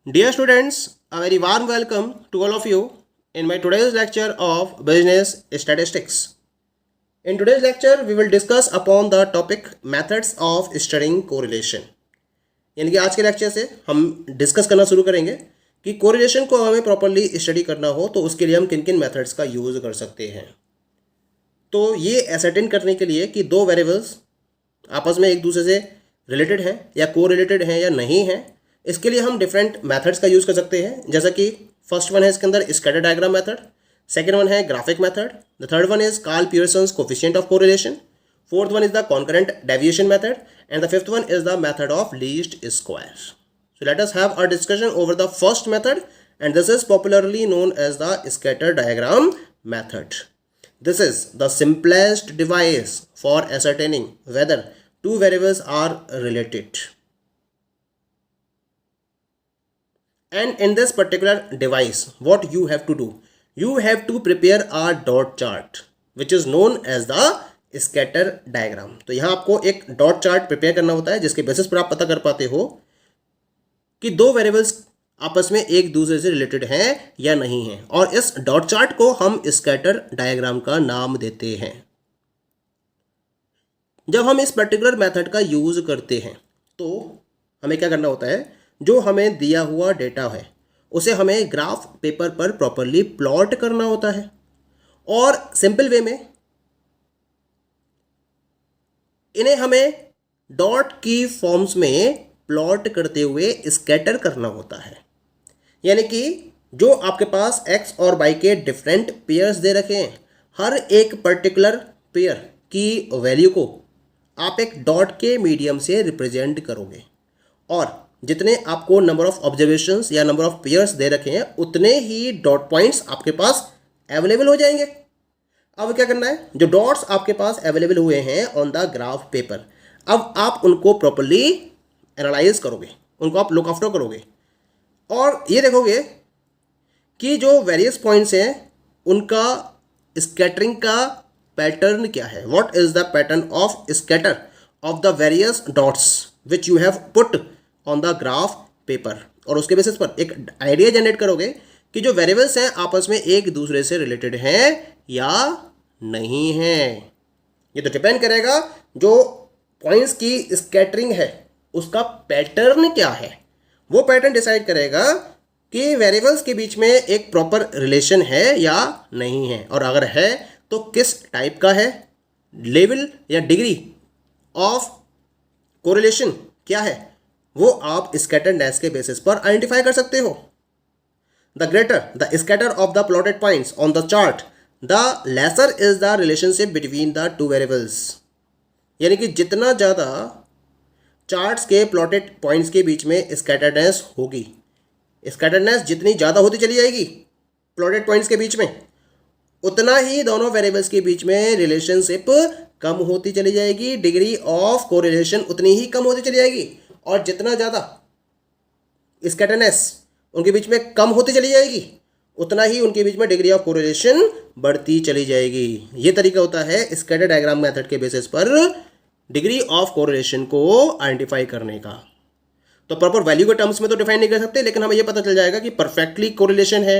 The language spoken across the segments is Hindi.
Dear students, a very warm welcome to all of you in my today's lecture of business statistics. In today's lecture, we will discuss upon the topic methods of studying correlation. यानी कि आज के लेक्चर से हम डिस्कस करना शुरू करेंगे कि कोरिलेशन को हमें प्रॉपरली स्टडी करना हो तो उसके लिए हम किन किन मेथड्स का यूज़ कर सकते हैं। तो ये एसर्टेन करने के लिए कि दो वेरिएबल्स आपस में एक दूसरे से रिलेटेड हैं या को रिलेटेड हैं या नहीं हैं, इसके लिए हम डिफरेंट मेथड्स का यूज़ कर सकते हैं। जैसा कि फर्स्ट वन है इसके अंदर scatter diagram method, second one है graphic method, the third one is Karl Pearson's coefficient of correlation, fourth one is the concurrent deviation method, and the fifth one is the method of least square. So let us have a discussion over the first method, and this is popularly known as the scatter diagram method. This is the simplest device for ascertaining whether two variables are related. And in this particular device, what you have to do? You have to prepare a dot chart which is known as the scatter diagram. तो यहाँ आपको एक डॉट चार्ट प्रिपेयर करना होता है जिसके बेसिस पर आप पता कर पाते हो कि दो वेरिएबल्स आपस में एक दूसरे से रिलेटेड हैं या नहीं हैं, और इस डॉट चार्ट को हम स्कैटर डायग्राम का नाम देते हैं। जब हम इस पर्टिकुलर मेथड का यूज़ करते हैं तो हमें क्या करना होता है, जो हमें दिया हुआ डेटा है उसे हमें ग्राफ पेपर पर प्रॉपरली प्लॉट करना होता है, और सिंपल वे में इन्हें हमें डॉट की फॉर्म्स में प्लॉट करते हुए स्कैटर करना होता है। यानी कि जो आपके पास एक्स और वाई के डिफरेंट पेयर्स दे रखे हैं, हर एक पर्टिकुलर पेयर की वैल्यू को आप एक डॉट के मीडियम से रिप्रेजेंट करोगे, और जितने आपको नंबर ऑफ ऑब्जर्वेशंस या नंबर ऑफ पेयर्स दे रखे हैं उतने ही डॉट पॉइंट्स आपके पास अवेलेबल हो जाएंगे। अब क्या करना है, जो डॉट्स आपके पास अवेलेबल हुए हैं ऑन द ग्राफ पेपर, अब आप उनको प्रॉपर्ली एनालाइज करोगे, उनको आप लुक आफ्टर करोगे, और ये देखोगे कि जो वेरियस पॉइंट्स हैं उनका स्कैटरिंग का पैटर्न क्या है। What is the pattern of scatter of the various dots which you have put on the graph paper, और उसके बेसिस पर एक आइडिया जनरेट करोगे कि जो वेरिएबल्स हैं आपस में एक दूसरे से रिलेटेड हैं या नहीं है। ये तो डिपेंड करेगा जो पॉइंट्स की स्कैटरिंग है उसका पैटर्न क्या है, वो पैटर्न डिसाइड करेगा कि वेरिएबल्स के बीच में एक प्रॉपर रिलेशन है या नहीं है, और अगर है तो किस टाइप का है, लेवल या डिग्री ऑफ कोरिलेशन क्या है, वो आप स्कैटरनेस के बेसिस पर आइडेंटिफाई कर सकते हो। The greater the scatter of the plotted points on the chart, the lesser is the relationship between the two variables. यानी कि जितना ज़्यादा चार्ट्स के प्लॉटेड पॉइंट्स के बीच में स्कैटरनेस होगी, स्कैटरनेस जितनी ज़्यादा होती चली जाएगी प्लॉटेड पॉइंट्स के बीच में, उतना ही दोनों वेरिएबल्स के बीच में रिलेशनशिप कम होती चली जाएगी, डिग्री ऑफ कोरिलेशन उतनी ही कम होती चली जाएगी, और जितना ज़्यादा स्कैटरनेस उनके बीच में कम होती चली जाएगी उतना ही उनके बीच में डिग्री ऑफ कोरिलेशन बढ़ती चली जाएगी। ये तरीका होता है स्कैटर डायग्राम मेथड के बेसिस पर डिग्री ऑफ कोरिलेशन को आइडेंटिफाई करने का। तो प्रॉपर वैल्यू के टर्म्स में तो डिफाइन नहीं कर सकते, लेकिन हमें ये पता चल जाएगा कि परफेक्टली कोरिलेशन है,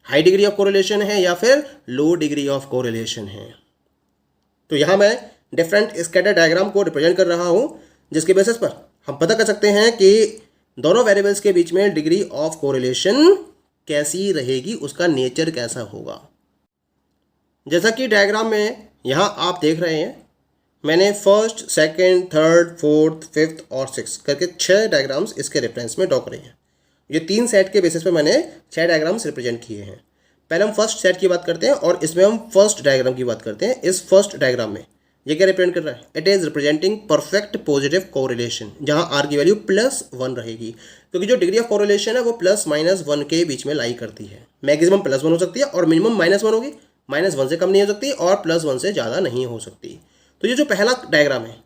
हाई डिग्री ऑफ कोरिलेशन है, या फिर लो डिग्री ऑफ कोरिलेशन है। तो यहाँ मैं डिफरेंट स्कैटर डायग्राम को रिप्रेजेंट कर रहा हूँ जिसके बेसिस पर हम पता कर सकते हैं कि दोनों वेरिएबल्स के बीच में डिग्री ऑफ कोरिलेशन कैसी रहेगी, उसका नेचर कैसा होगा। जैसा कि डायग्राम में यहाँ आप देख रहे हैं, मैंने first, second, third, fourth, fifth और सिक्स्थ करके 6 डायग्राम्स इसके रेफरेंस में ड्रॉ करे हैं। ये 3 सेट के बेसिस पे मैंने 6 डायग्राम्स रिप्रेजेंट किए हैं। पहले हम फर्स्ट सेट की बात करते हैं और इसमें हम फर्स्ट डायग्राम की बात करते हैं। इस फर्स्ट डायग्राम में ये क्या रिप्रेजेंट कर रहा है, it is representing perfect positive correlation, जहां आर की वैल्यू +1 रहेगी, क्योंकि जो डिग्री ऑफ कोरिलेशन है वो +-1 के बीच में लाई करती है। मैक्सिमम +1 हो सकती है और मिनिमम -1 होगी, -1 से कम नहीं हो सकती और +1 से ज़्यादा नहीं हो सकती। तो ये जो पहला डायग्राम है,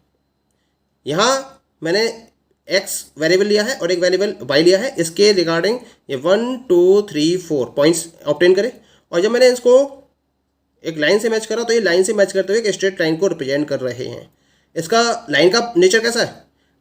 यहाँ मैंने एक्स वेरिएबल लिया है और एक वेरिएबल वाई लिया है, इसके रिगार्डिंग ये 1 2 3 4 पॉइंट्स ऑब्टेन करें, और जब मैंने इसको एक लाइन से मैच करा तो ये लाइन से मैच करते हुए एक स्ट्रेट लाइन को रिप्रेजेंट कर रहे हैं। इसका लाइन का नेचर कैसा है,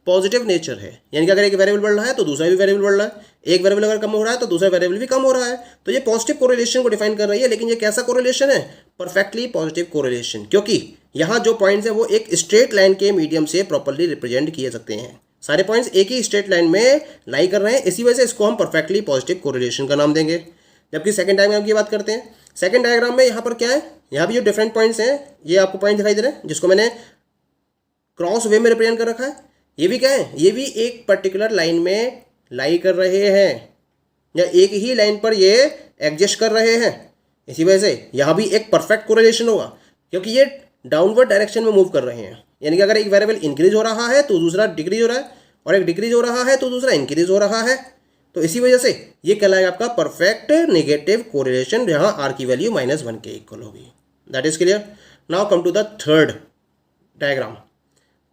पॉजिटिव नेचर है, यानी कि अगर एक वेरिएबल बढ़ रहा है तो दूसरा भी वेरिएबल बढ़ रहा है, एक वेरिएबल अगर कम हो रहा है तो दूसरा वेरिएबल भी कम हो रहा है, तो ये पॉजिटिव कोरिलेशन को डिफाइन कर रही है। लेकिन ये कैसा कोरिलेशन है? परफेक्टली पॉजिटिव कोरिलेशन, क्योंकि यहाँ जो पॉइंट्स हैं वो एक स्ट्रेट लाइन के मीडियम से प्रॉपर्ली रिप्रेजेंट किए सकते हैं। सारे पॉइंट्स एक ही स्ट्रेट लाइन में लाई कर रहे हैं, इसी वजह से इसको हम परफेक्टली पॉजिटिव कोरिलेशन का नाम देंगे। जबकि सेकंड डायग्राम की बात करते हैं, सेकंड डायग्राम में यहाँ पर क्या है, यहाँ भी जो डिफरेंट पॉइंट्स हैं, ये आपको पॉइंट दिखाई दे रहे हैं जिसको मैंने क्रॉस वे में रिप्रेजेंट कर रखा है। ये भी क्या है, ये भी एक पर्टिकुलर लाइन में लाई कर रहे हैं, या एक ही लाइन पर ये एग्जिस्ट कर रहे हैं। इसी वजह से यहाँ भी एक परफेक्ट कोरिलेशन होगा, क्योंकि ये डाउनवर्ड डायरेक्शन में मूव कर रहे हैं। यानी कि अगर एक वेरिएबल इंक्रीज हो रहा है तो दूसरा डिक्रीज हो रहा है, और एक डिक्रीज हो रहा है तो दूसरा इंक्रीज हो रहा है। तो इसी वजह से ये कहलाएगा आपका परफेक्ट नेगेटिव कोरिलेशन, जहाँ आर की वैल्यू -1 के इक्वल होगी। That is clear. Now come to the third diagram.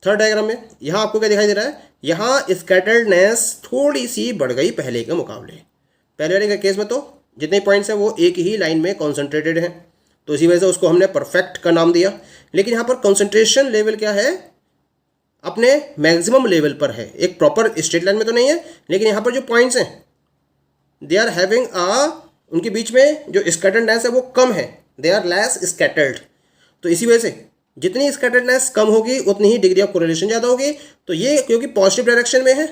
Third diagram में यहाँ आपको क्या दिखाई दे रहा है, यहाँ स्कैटर्डनेस थोड़ी सी बढ़ गई पहले के मुकाबले। पहले वाले के केस में तो जितने पॉइंट्स हैं वो एक ही लाइन में कॉन्सेंट्रेटेड हैं, तो इसी वजह से उसको हमने परफेक्ट का नाम दिया। लेकिन यहाँ पर कॉन्सेंट्रेशन लेवल क्या है, अपने मैक्सिमम लेवल पर है, एक प्रॉपर स्ट्रेट लाइन में तो नहीं है। लेकिन यहाँ पर जो पॉइंट्स हैं दे आर हैविंग उनके बीच में जो स्कैटर्डनेस है वो कम है, दे आर लेस स्कैटर्ड। तो इसी वजह से जितनी स्कैटर्डनेस कम होगी उतनी ही डिग्री ऑफ कोरिलेशन ज़्यादा होगी। तो ये क्योंकि पॉजिटिव डायरेक्शन में है,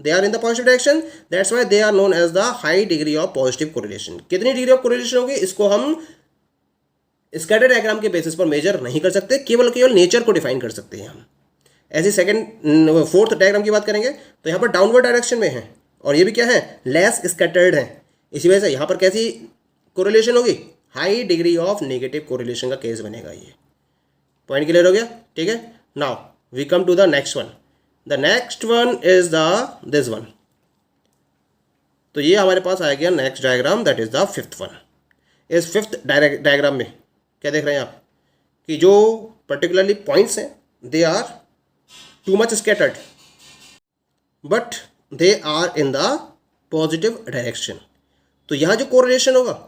they are in the positive direction, that's why they are known as the high degree of positive correlation. कितनी डिग्री ऑफ कोरिलेशन होगी इसको हम स्कैटर डायग्राम के बेसिस पर मेजर नहीं कर सकते, केवल नेचर को डिफाइन कर सकते हैं हम। ऐसे सेकंड फोर्थ डायग्राम की बात करेंगे तो यहाँ पर डाउनवर्ड डायरेक्शन में है, और ये भी क्या है, लेस स्कैटर्ड है। इसी वजह से यहाँ पर कैसी कोरिलेशन होगी, high degree of negative correlation का केस बनेगा। ये पॉइंट क्लियर हो गया, ठीक है। Now we come to the next one. The next one is the this one. तो ये हमारे पास आ गया next diagram, that is the fifth one. इस फिफ्थ डायग्राम में क्या देख रहे हैं आप, कि जो पर्टिकुलरली पॉइंट्स हैं they are too much scattered but they are in the positive direction. तो यहाँ जो कोरिलेशन होगा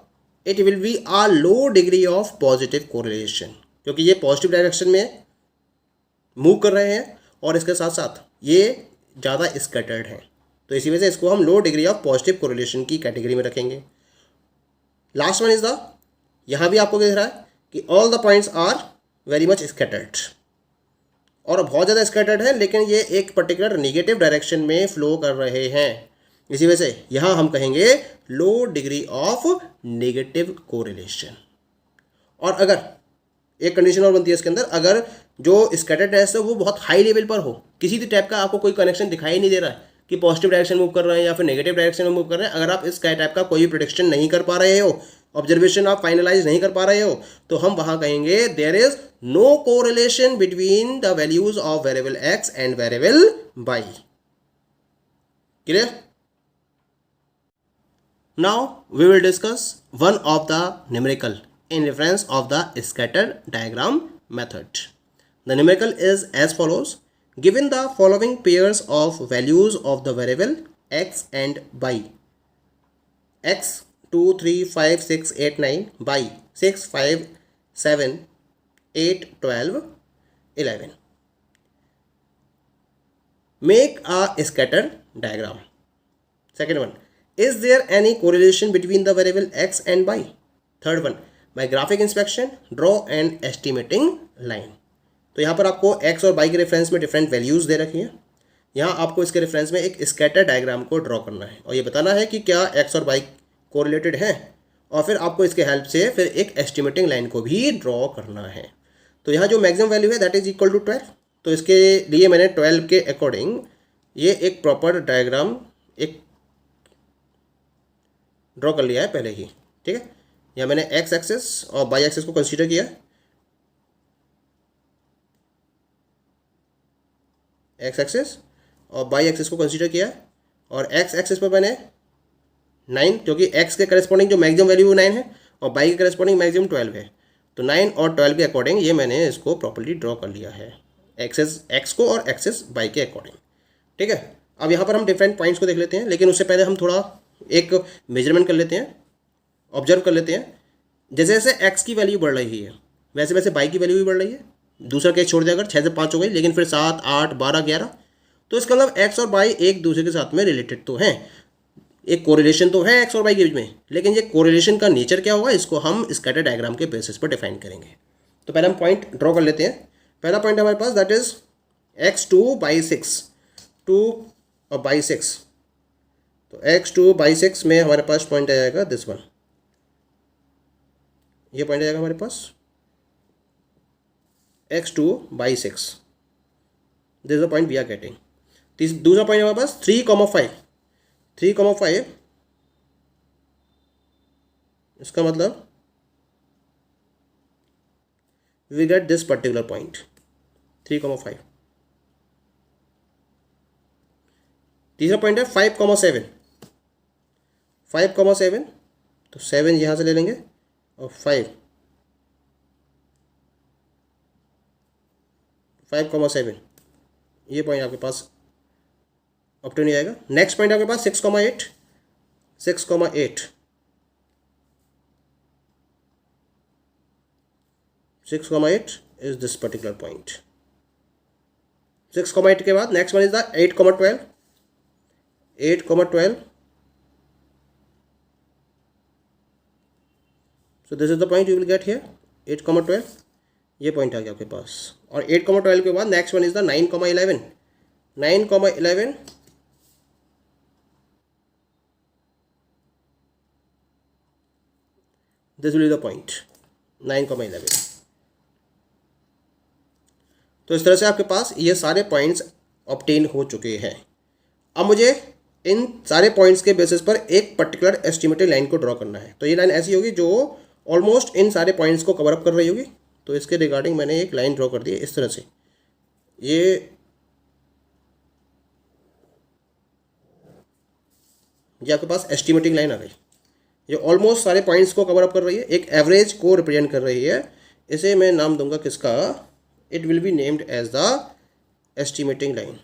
it will be a low degree of positive correlation, क्योंकि ये पॉजिटिव डायरेक्शन में मूव कर रहे हैं और इसके साथ साथ ये ज़्यादा स्कैटर्ड हैं। तो इसी वजह से इसको हम लो डिग्री ऑफ पॉजिटिव कोरिलेशन की कैटेगरी में रखेंगे। लास्ट वन इज द, यहाँ भी आपको दिख रहा है कि all the points are very much scattered, और बहुत ज़्यादा स्कैटर्ड है, लेकिन ये एक पर्टिकुलर नेगेटिव डायरेक्शन में फ्लो कर रहे हैं। इसी वजह से यहाँ हम कहेंगे low degree of negative correlation. और अगर एक कंडीशन और बनती है इसके अंदर, अगर जो स्कैटर्डनेस है वो बहुत हाई लेवल पर हो, किसी भी टाइप का आपको कोई कनेक्शन दिखाई नहीं दे रहा है कि पॉजिटिव डायरेक्शन मूव कर रहे हैं या फिर नेगेटिव डायरेक्शन में मूव कर रहे हैं, अगर आप इस टाइप का कोई प्रेडिक्शन नहीं कर पा रहे हो, ऑब्जर्वेशन आप फाइनलाइज नहीं कर पा रहे हो, तो हम वहाँ कहेंगे there is no correlation between the values of variable x and variable y. Clear? Now we will discuss one of the numerical in reference of the scatter diagram method. The numerical is as follows. Given the following pairs of values of the variable x and y, x 2 3 5 6 8 9, y 6 5 7 8 12 11, make a scatter diagram. Second one, is there any correlation between the variable x and y? Third one, by graphic inspection draw and estimating line. तो यहाँ पर आपको एक्स और वाई के रेफरेंस में डिफरेंट वैल्यूज़ दे रखी हैं। यहाँ आपको इसके रेफरेंस में एक स्कैटर डायग्राम को ड्रॉ करना है और ये बताना है कि क्या एक्स और वाई कोरिलेटेड हैं, और फिर आपको इसके हेल्प से फिर एक एस्टिमेटिंग लाइन को भी ड्रॉ करना है। तो यहाँ जो मैक्सिमम वैल्यू है दैट इज इक्वल टू 12। तो इसके लिए मैंने 12 के अकॉर्डिंग ये एक प्रॉपर डायग्राम एक ड्रॉ कर लिया है पहले ही, ठीक है। या मैंने एक्स एक्सिस और वाई एक्सिस को कंसीडर किया, एक्स एक्सिस और वाई एक्सिस को कंसीडर किया, और एक्स एक्सिस पर मैंने 9, क्योंकि एक्स के करस्पॉन्डिंग जो मैक्सिमम वैल्यू 9 है और वाई के करस्पॉन्डिंग मैक्सिमम 12 है, तो 9 और 12 के अकॉर्डिंग ये मैंने इसको प्रॉपर्ली ड्रॉ कर लिया है, एक्सिस एक्स को और एक्सिस वाई के अकॉर्डिंग, ठीक है। अब यहाँ पर हम डिफरेंट पॉइंट्स को देख लेते हैं, लेकिन उससे पहले हम थोड़ा एक मेजरमेंट कर लेते हैं, ऑब्जर्व कर लेते हैं। जैसे जैसे एक्स की वैल्यू बढ़ रही है वैसे वैसे वाई की वैल्यू भी बढ़ रही है। दूसरा केस छोड़ दिया अगर 6 से 5 हो गई, लेकिन फिर 7 8 12 11, तो तो इसका मतलब एक्स और वाई एक दूसरे के साथ में रिलेटेड तो हैं, एक कोरिलेशन तो है एक्स और वाई के बीच में, लेकिन ये कोरिलेशन का नेचर क्या होगा इसको हम स्कैटर डायग्राम के बेसिस पर डिफाइन करेंगे। तो पहले हम पॉइंट ड्रॉ कर लेते हैं। पहला पॉइंट हमारे पास दैट इज x2/6, 2 और बाई 6। तो x2/6 में हमारे पास पॉइंट आ जाएगा दिस वन, ये पॉइंट आ जाएगा हमारे पास x2/6, this the point we are getting. दूसरा पॉइंट हमारे पास 3,5, 3,5, इसका मतलब we get this particular point 3,5। तीसरा पॉइंट है 5,7, 5,7, तो 7 यहाँ से ले लेंगे और 5,7, ये पॉइंट आपके पास ऑब्टेन हो जाएगा। नेक्स्ट पॉइंट आपके पास 6,8, 6,8, 6,8 is this particular point। 6,8 के बाद next one is the 8,12, 8,12, so this is the point you will get here 8,12, ये पॉइंट आ गया आपके पास। और 8,12 के बाद next one is the 9,11, 9,11, this will be the point 9,11। तो इस तरह से आपके पास ये सारे पॉइंट्स ऑब्टेन हो चुके हैं। अब मुझे इन सारे पॉइंट्स के बेसिस पर एक पर्टिकुलर एस्टिमेटेड लाइन को ड्रॉ करना है। तो ये लाइन ऐसी होगी जो ऑलमोस्ट इन सारे पॉइंट्स को कवर अप कर रही होगी। तो इसके रिगार्डिंग मैंने एक लाइन ड्रॉ कर दी है इस तरह से। ये आपके पास एस्टिमेटिंग लाइन आ गई, ये ऑलमोस्ट सारे पॉइंट्स को कवर अप कर रही है, एक एवरेज को रिप्रेजेंट कर रही है। इसे मैं नाम दूंगा किसका, it will be named as the estimating line।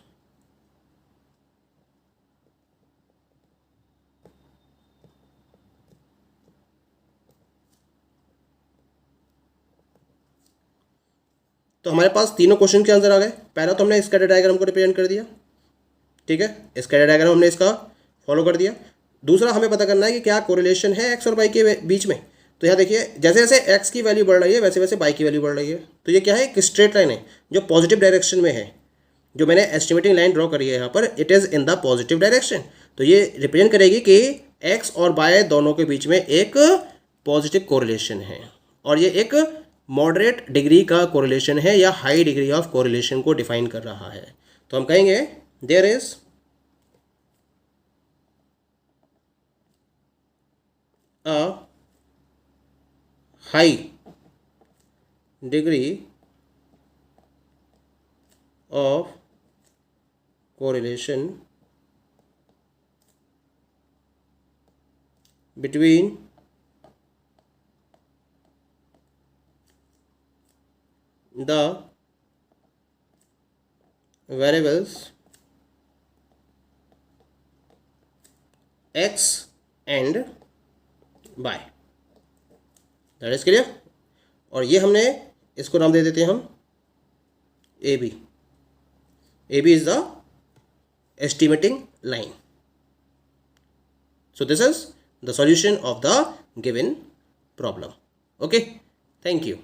तो हमारे पास तीनों क्वेश्चन के आंसर आ गए। पहला तो हमने स्कैटर डायग्राम को रिप्रेजेंट कर दिया, ठीक है, स्कैटर डायग्राम हमने इसका फॉलो कर दिया। दूसरा हमें पता करना है कि क्या कोरिलेशन है एक्स और वाई के बीच में। तो यहाँ देखिए जैसे जैसे एक्स की वैल्यू बढ़ रही है वैसे वैसे वाई की वैल्यू बढ़ रही है। तो ये क्या है, एक स्ट्रेट लाइन है जो पॉजिटिव डायरेक्शन में है। जो मैंने एस्टिमेटिंग लाइन ड्रॉ करी है यहाँ पर, it is in the positive direction. तो ये रिप्रेजेंट करेगी कि एक्स और वाई दोनों के बीच में एक पॉजिटिव कोरिलेशन है, और ये एक मॉडरेट डिग्री का कोरिलेशन है या हाई डिग्री ऑफ कोरिलेशन को डिफाइन कर रहा है। तो हम कहेंगे there is a high degree of correlation between the variables x and y। That is clear. और ये हमने इसको नाम दे देते हैं हम A B. A B is the estimating line. So this is the solution of the given problem. Okay, thank you.